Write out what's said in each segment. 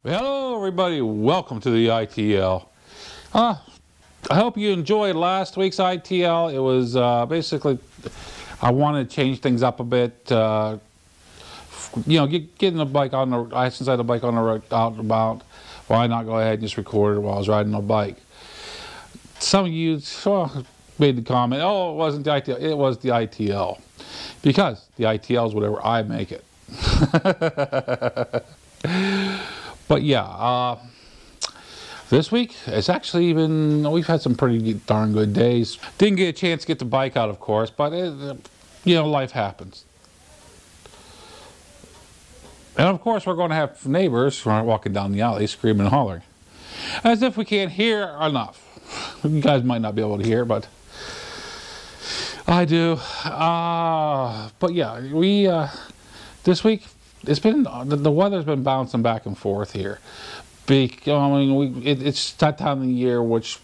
Hello everybody, welcome to the ITL. I hope you enjoyed last week's ITL. It was basically, I wanted to change things up a bit. You know, getting the bike on the, since I had the bike on the road out and about, why not go ahead and just record it while I was riding the bike? Some of you made the comment, oh, it wasn't the ITL, it was the ITL. Because the ITL is whatever I make it. But yeah, this week it's actually been, we've had some pretty darn good days. Didn't get a chance to get the bike out, of course, but you know, life happens. And of course we're going to have neighbors who aren't walking down the alley screaming and hollering. As if we can't hear enough. You guys might not be able to hear, but I do. But yeah, we, this week, it's been, the weather's been bouncing back and forth here. I mean, it's that time of the year which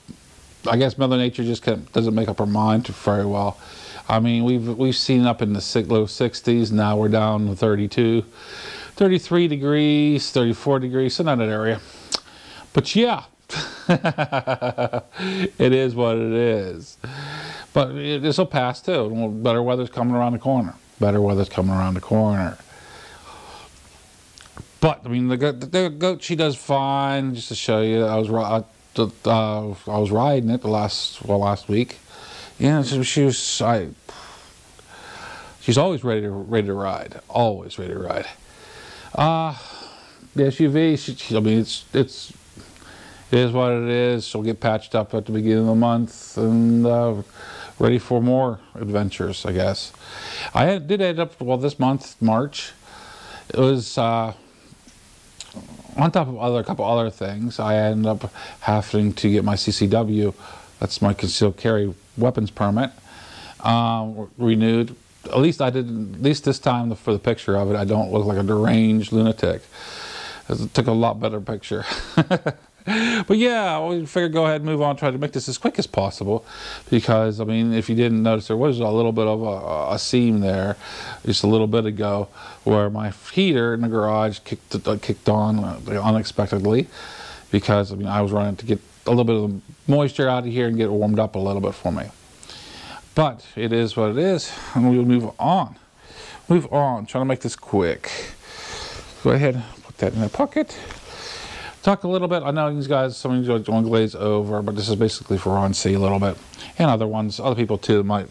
I guess Mother Nature just doesn't make up her mind very well. I mean, we've seen up in the low 60s, now we're down to 32, 33 degrees, 34 degrees, in that area. But yeah, it is what it is. But this will pass too. Better weather's coming around the corner. Better weather's coming around the corner. But I mean, the goat, she does fine. Just to show you, I was riding it last week. Yeah, she's always ready to ride. Always ready to ride. The SUV, I mean, it is what it is. She'll get patched up at the beginning of the month and ready for more adventures, I guess. I did end up, well, this month, March, it was on top of a couple other things, I ended up having to get my CCW, that's my concealed carry weapons permit, renewed. At least this time for the picture of it, I don't look like a deranged lunatic. It took a lot better picture. But yeah, we figured go ahead and move on, try to make this as quick as possible, because I mean, if you didn't notice, there was a little bit of a seam there just a little bit ago where my heater in the garage kicked on unexpectedly, because I mean, I was running to get a little bit of the moisture out of here and get it warmed up a little bit for me. But it is what it is, and we'll move on. Trying to make this quick. Go ahead and put that in the pocket. Talk a little bit, I know these guys, some of you don't glaze over, but this is basically for Ron C a little bit. And other people too might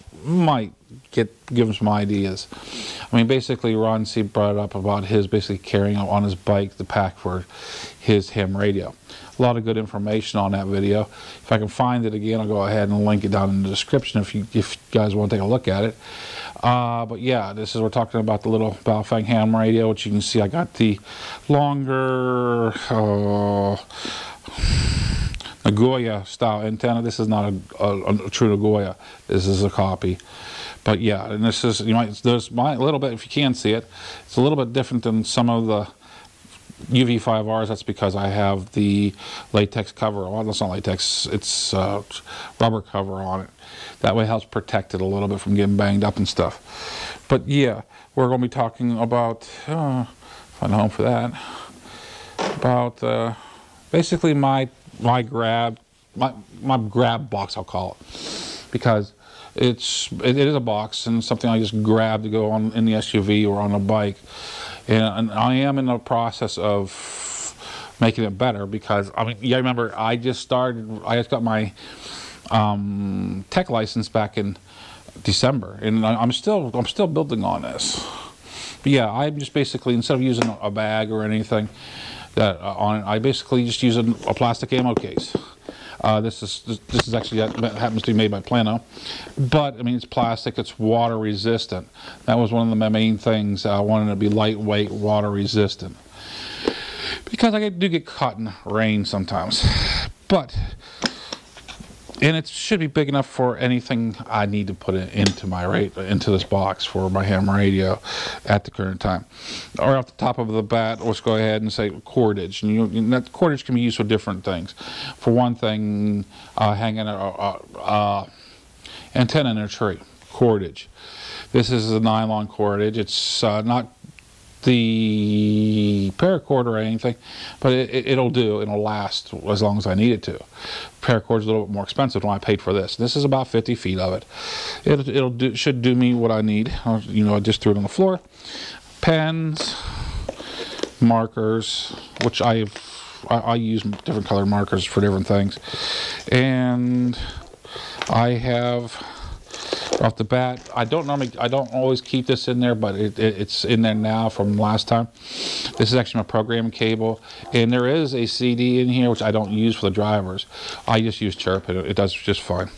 give them some ideas. I mean, basically Ron C brought up about his basically carrying on his bike the pack for his ham radio. A lot of good information on that video. If I can find it again, I'll go ahead and link it down in the description if you guys want to take a look at it. But yeah, we're talking about the little Baofeng ham radio, which you can see I got the longer Nagoya style antenna. This is not a true Nagoya. This is a copy. But yeah, and this is, there's a little bit, if you can see it, it's a little bit different than some of the UV5Rs. That's because I have the latex cover. Well, that's not latex, it's rubber cover on it. That way it helps protect it a little bit from getting banged up and stuff. But yeah, we're going to be talking about, find a home for that, about basically my grab box, I'll call it, because it is a box and something I just grab to go on in the SUV or on a bike. And I am in the process of making it better, because I mean, yeah, remember I just got my tech license back in December, and I'm still building on this. But yeah, I'm just basically, instead of using a bag or anything that on it, I basically just use a plastic ammo case. This is actually happens to be made by Plano, but I mean, it's plastic, it's water resistant. That was one of the main things. I wanted it to be lightweight, water resistant, because I do get caught in rain sometimes. And it should be big enough for anything I need to put into this box for my ham radio at the current time. Or off the top of the bat, let's go ahead and say cordage. And that cordage can be used for different things. For one thing, hanging an antenna in a tree, cordage. This is a nylon cordage. It's not the paracord or anything, but it'll do. It'll last as long as I need it to. Paracord's a little bit more expensive than I paid for this. This is about 50 feet of it. Should do me what I need. You know, I just threw it on the floor. Pens, markers, which I use different colored markers for different things, and I have. Off the bat, I don't always keep this in there, but it's in there now from last time. This is actually my programming cable, and there is a CD in here which I don't use for the drivers. I just use Chirp, and it does just fine.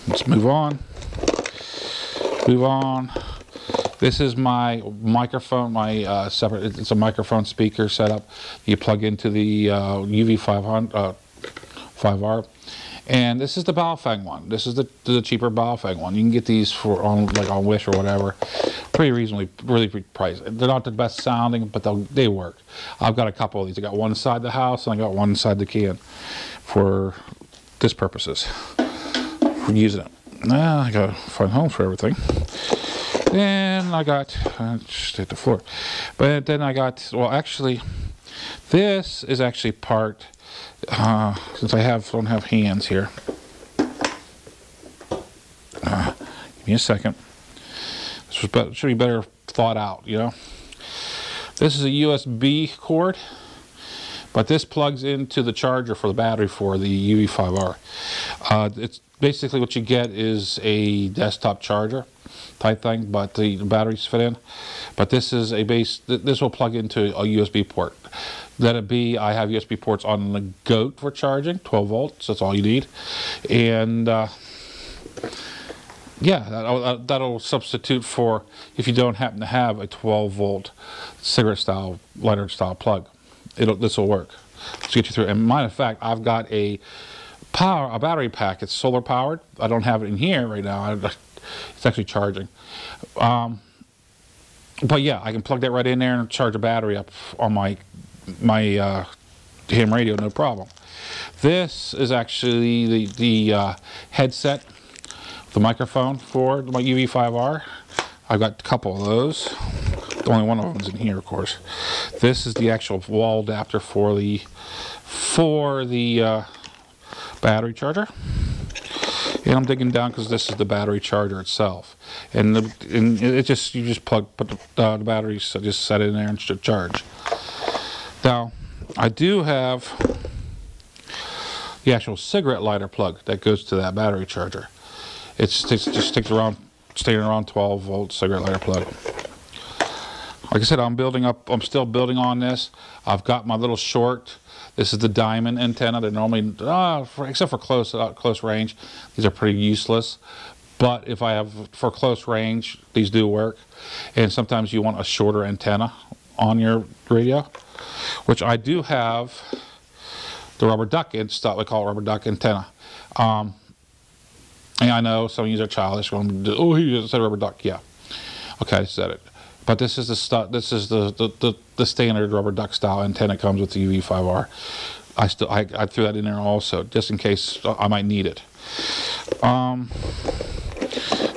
Let's move on. This is my microphone, my separate. It's a microphone speaker setup. You plug into the UV500 5R. And this is the Baofeng one. This is the cheaper Baofeng one. You can get these for on Wish or whatever, pretty reasonably, really priced. They're not the best sounding, but they work. I've got a couple of these. I got one inside the house, and I got one inside the can for this purposes. For using it. Now I gotta find home for everything. Then I got just hit the floor. But then I got, well, actually, this is actually part. Since I don't have hands here, give me a second. This should be better thought out, you know. This is a USB cord, but this plugs into the charger for the battery for the UV5R. It's basically what you get is a desktop charger type thing, but the batteries fit in. But this is a base. This will plug into a USB port. Let it be, I have USB ports on the GOAT for charging, 12 volts, that's all you need. And yeah, that'll substitute for if you don't happen to have a 12 volt cigarette style, lighter style plug. This will work to get you through. And matter of fact, I've got a battery pack. It's solar powered. I don't have it in here right now. It's actually charging. But yeah, I can plug that right in there and charge a battery up on my ham radio, no problem. This is actually the headset, the microphone for my UV5R. I've got a couple of those. Only one of them's in here, of course. This is the actual wall adapter for the battery charger. And I'm digging down because this is the battery charger itself. And you just put the batteries, so just set it in there and charge. Now, I do have the actual cigarette lighter plug that goes to that battery charger. It just sticks around, staying around 12 volt cigarette lighter plug. Like I said, I'm still building on this. I've got my little short. This is the diamond antenna. They're normally, except for close range, these are pretty useless. But if I have for close range, these do work. And sometimes you want a shorter antenna on your radio, which I do have the rubber duck installed. We call it rubber duck antenna. And I know some of you are childish. Oh, he said rubber duck. Yeah, okay, I said it. But this is the stuff. This is the standard rubber duck style antenna comes with the UV5R. I threw that in there also, just in case I might need it.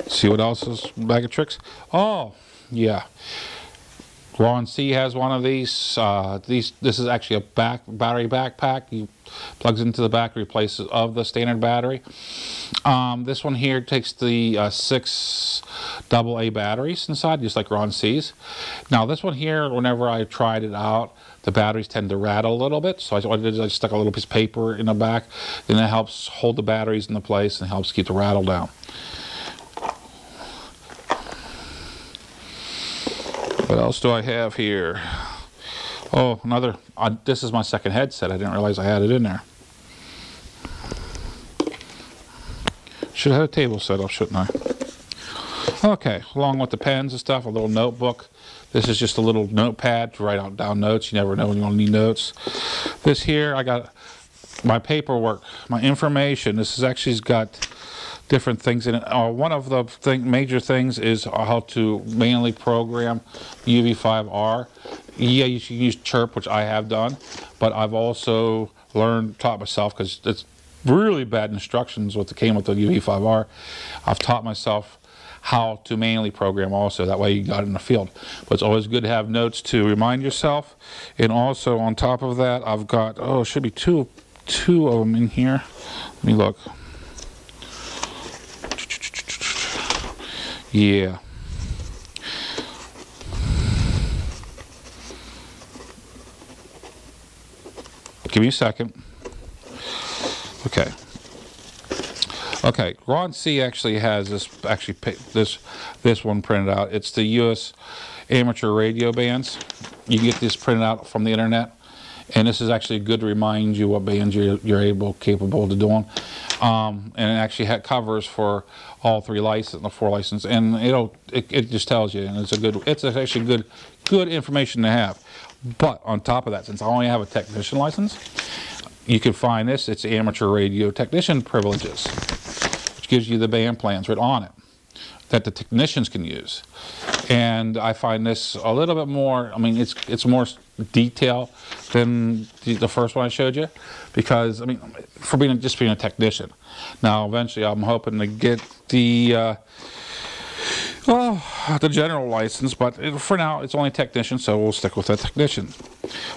See what else is bag of tricks? Oh, yeah. Ron C has one of these. This is actually a battery backpack. You plugs into the back, replaces of the standard battery. This one here takes the 6 AA batteries inside, just like Ron C's. Now this one here, whenever I tried it out, the batteries tend to rattle a little bit. So what I did is I stuck a little piece of paper in the back. Then that helps hold the batteries into place and helps keep the rattle down. What else do I have here? Oh, this is my second headset. I didn't realize I had it in there. Should have had a table set up, shouldn't I? Okay, along with the pens and stuff, a little notebook. This is just a little notepad to write down notes. You never know when you're going to need notes. This here, I got my paperwork, my information. This has actually got different things in it. One of the major things is how to manually program UV5R. Yeah, you can use Chirp, which I have done, but I've also taught myself, because it's really bad instructions what came with the UV5R. I've taught myself how to manually program also. That way you got it in the field. But it's always good to have notes to remind yourself. And also on top of that, I've got, oh, it should be two of them in here. Let me look. Yeah. Give me a second. Okay. Okay, Ron C actually has this one printed out. It's the U.S. amateur radio bands. You can get this printed out from the internet, and this is actually good to remind you what bands you're capable of doing. And it actually had covers for all 3 licenses, the 4 licenses, and it just tells you, and it's actually good information to have. But on top of that, since I only have a technician license, you can find this. It's amateur radio technician privileges, which gives you the band plans right on it that the technicians can use. And I find this a little bit more, I mean, it's more detail than the first one I showed you, because, I mean, for just being a technician. Now, eventually, I'm hoping to get the general license, but for now, it's only technician, so we'll stick with the technician.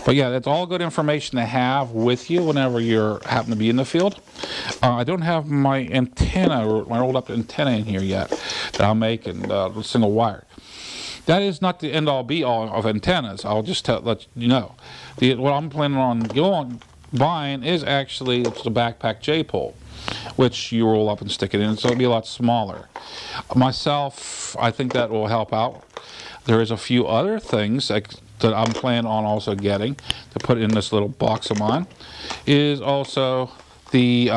But yeah, that's all good information to have with you whenever you happen to be in the field. I don't have my antenna, or my rolled up antenna in here yet that I'm making, single wire. That is not the end all be all of antennas. I'll just let you know. What I'm planning on buying is actually the backpack J-pole, which you roll up and stick it in, so it'll be a lot smaller. Myself, I think that will help out. There is a few other things that I'm planning on also getting to put in this little box of mine. Is also the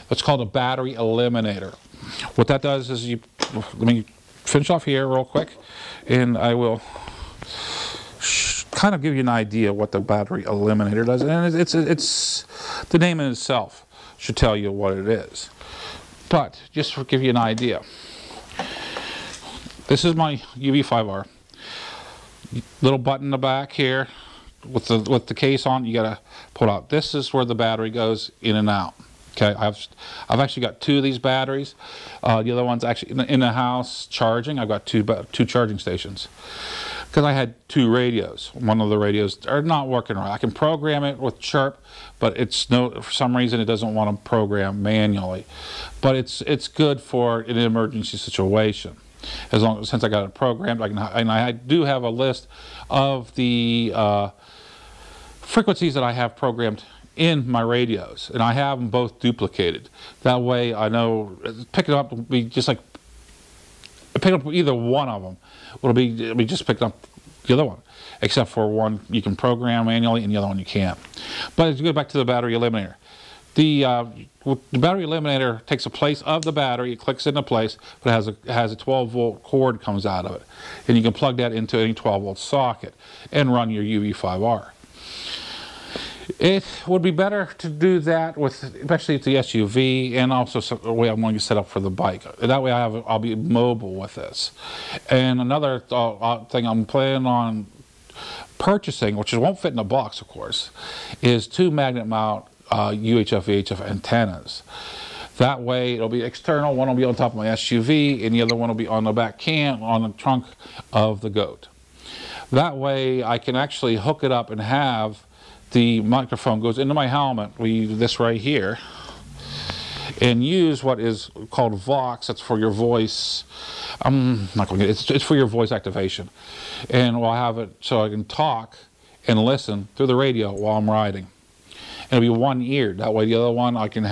what's called a battery eliminator. What that does is let me finish off here real quick, and I will kind of give you an idea what the battery eliminator does. And it's the name in itself should tell you what it is. But just to give you an idea, this is my UV5R. Little button in the back here with the case on. You gotta pull out. This is where the battery goes in and out. Okay, I've actually got 2 of these batteries. The other one's actually in the house charging. I've got two charging stations because I had 2 radios. One of the radios are not working right. I can program it with Chirp, but for some reason it doesn't want to program manually. But it's good for an emergency situation. Since I got it programmed, and I do have a list of the frequencies that I have programmed in my radios, and I have them both duplicated. That way I know picking up will be just like picking up either one of them. It'll be just picking up the other one, except for one you can program manually and the other one you can't. But as you go back to the battery eliminator, the battery eliminator takes the place of the battery. It clicks into place, but it has a 12-volt cord comes out of it, and you can plug that into any 12-volt socket and run your UV5R. It would be better to do that especially with the SUV, and also the way I'm going to set up for the bike. That way I'll be mobile with this. And another thing I'm planning on purchasing, which won't fit in a box, of course, is 2 magnet mount UHF-VHF antennas. That way it'll be external. One will be on top of my SUV, and the other one will be on the back on the trunk of the goat. That way I can actually hook it up and have the microphone goes into my helmet. We do this right here, and use what is called Vox. That's for your voice. I'm not going to get it. It's for your voice activation, and we'll have it so I can talk and listen through the radio while I'm riding. It'll be one-eared. That way, the other one I can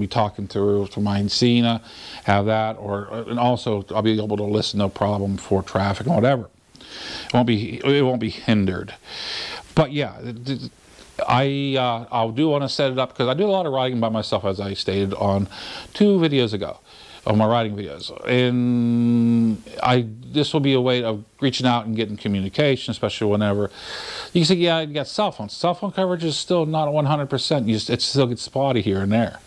be talking through my Encina, have that, and also I'll be able to listen no problem for traffic and whatever. It won't be hindered. But yeah, I'll do want to set it up because I do a lot of riding by myself, as I stated on 2 videos ago, of my riding videos, and this will be a way of reaching out and getting communication, especially whenever you can say, yeah, you got cell phones. Cell phone coverage is still not 100%. It still gets spotty here and there,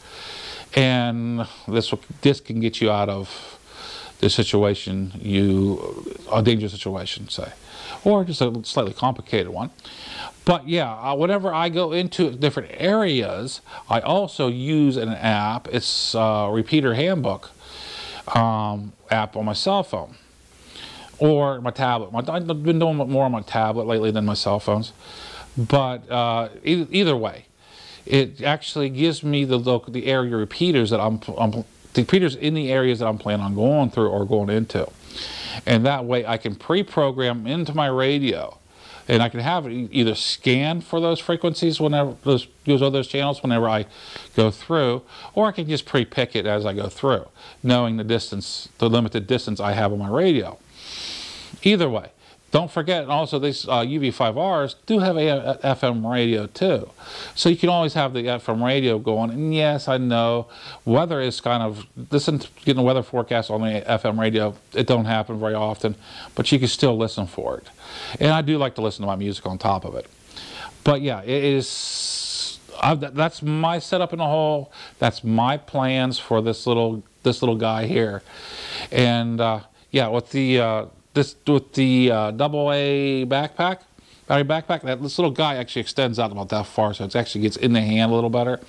and this can get you out of the situation, a dangerous situation, say, or just a slightly complicated one. But yeah, whenever I go into different areas, I also use an app. It's Repeater Handbook. app on my cell phone or my tablet. I've been doing more on my tablet lately than my cell phones. But either way, it actually gives me the area repeaters that the repeaters in the areas that I'm planning on going through or going into. And that way I can pre-program into my radio. And I can have it either scan for those frequencies whenever those channels whenever I go through, or I can just pre-pick it as I go through, knowing the distance, the limited distance I have on my radio. Either way, don't forget also these UV5Rs do have a FM radio too, so you can always have the FM radio going. And yes, I know weather is kind of getting a weather forecast on the FM radio. It don't happen very often, but you can still listen for it. And I do like to listen to my music on top of it. But yeah, it is. That's my setup in a whole. That's my plans for this little guy here. And yeah, with the AA backpack, battery backpack, this little guy actually extends out about that far, so it actually gets in the hand a little better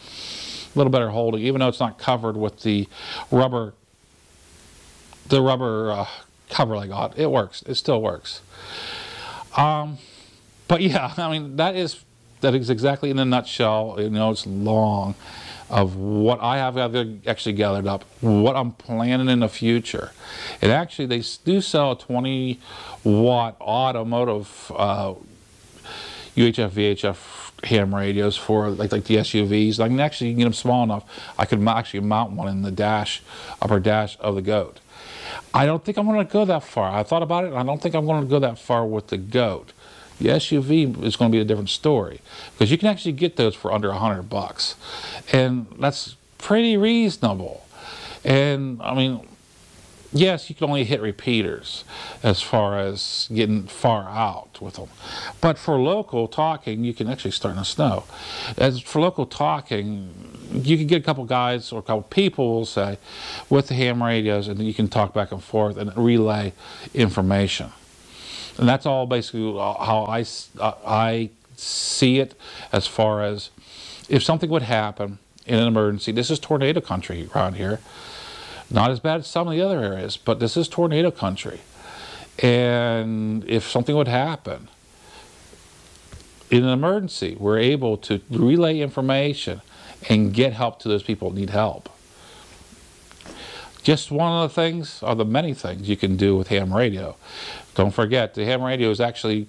holding, even though it's not covered with the rubber cover I got. It works. It still works. But yeah, I mean, that is exactly in a nutshell. You know, it's long of what I have actually gathered up, what I'm planning in the future. And actually, they do sell 20-watt automotive UHF, VHF ham radios for like the SUVs. I can actually get them small enough. I could actually mount one in the upper dash of the Goat. I don't think I'm going to go that far. I thought about it, and I don't think I'm going to go that far with the Goat. The SUV is going to be a different story, because you can actually get those for under $100, and that's pretty reasonable. And I mean, yes, you can only hit repeaters as far as getting far out with them, but for local talking, you can actually start in the snow. As for local talking, you can get a couple guys or a couple people, will say, with the ham radios, and then you can talk back and forth and relay information. And that's all basically how I see it, as far as if something would happen in an emergency. This is tornado country around here. Not as bad as some of the other areas, but this is tornado country. And if something would happen in an emergency, we're able to relay information and get help to those people that need help. Just one of the things, or the many things you can do with ham radio. Don't forget, the ham radio is actually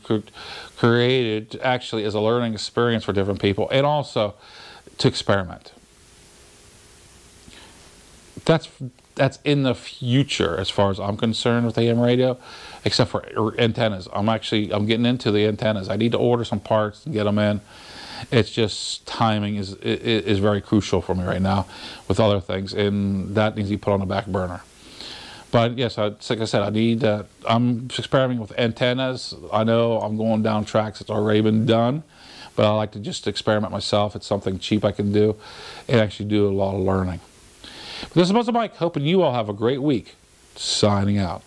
created as a learning experience for different people, and also to experiment. That's in the future as far as I'm concerned with the ham radio, except for antennas. I'm getting into the antennas. I need to order some parts and get them in. It's just timing is very crucial for me right now with other things, and that needs to be put on the back burner. But yes, like I said, I'm experimenting with antennas. I know I'm going down tracks that's already been done, but I like to just experiment myself. It's something cheap I can do and actually do a lot of learning. But this is MuzzleMike, hoping you all have a great week. Signing out.